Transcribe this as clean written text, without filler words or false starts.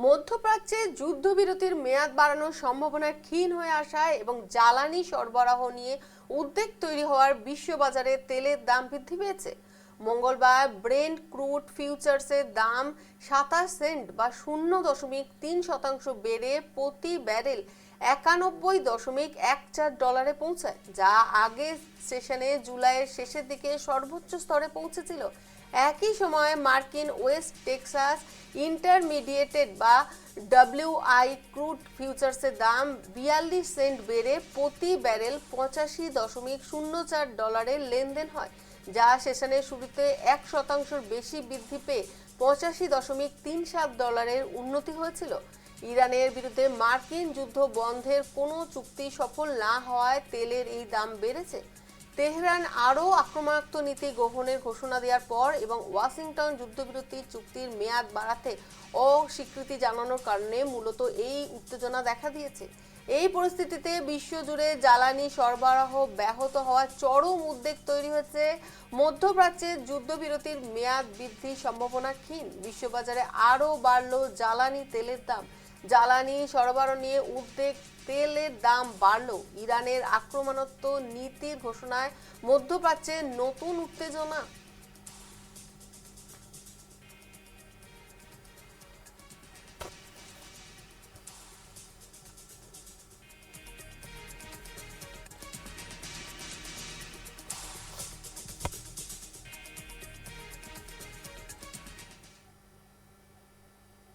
মধ্যপ্রাচ্যে যুদ্ধবিরতির মেয়াদ বাড়ানোর সম্ভাবনা ক্ষীণ হয়ে আসায় এবং জ্বালানি সরবরাহ নিয়ে উদ্বেগ তৈরি হওয়ার বিশ্ববাজারে তেলের দাম বৃদ্ধি পেয়েছে। মঙ্গলবার ব্রেন্ট ক্রুড ফিউচার্সের দাম 27 সেন্ট বা 0.3% বেড়ে প্রতি ব্যারেল $91.14 পৌঁছায়, যা আগের সেশনে জুলাইয়ের শেষের দিকে সর্বোচ্চ স্তরে পৌঁছেছিল। একই সময়ে মার্কিন ওয়েস্ট টেক্সাস ইন্টারমিডিয়েটেড বা ডব্লিউআই ক্রুড ফিউচার্সের দাম 42 সেন্ট বেড়ে প্রতি ব্যারেল $85.04 লেনদেন হয়, যা সেশনের শুরুতে 1% বেশি বৃদ্ধি পেয়ে $85.37 উন্নতি হয়েছিল। ইরানের বিরুদ্ধে মার্কিন যুদ্ধ বন্ধের কোনো চুক্তি সফল না হওয়ায় তেলের এই দাম বেড়েছে। তেহরান আরও আক্রমণাত্মক নীতি গ্রহণের ঘোষণা দেওয়ার পর এবং ওয়াশিংটন যুদ্ধবিরতি চুক্তির মেয়াদ বাড়াতে অস্বীকৃতি জানানোর কারণে মূলত এই উত্তেজনা দেখা দিয়েছে। এই পরিস্থিতিতে বিশ্বজুড়ে জ্বালানি সরবরাহ ব্যাহত হওয়ার চরম উদ্বেগ তৈরি হয়েছে। মধ্যপ্রাচ্যের যুদ্ধবিরতির মেয়াদ বৃদ্ধির সম্ভাবনা ক্ষীণ। বিশ্ববাজারে আরও বাড়ল জ্বালানি তেলের দাম। জ্বালানি সরবরাহ নিয়ে উদ্বেগ, তেলের দাম বাড়ল। ইরানের আক্রমণাত্মক নীতির ঘোষণায় মধ্যপ্রাচ্যে নতুন উত্তেজনা।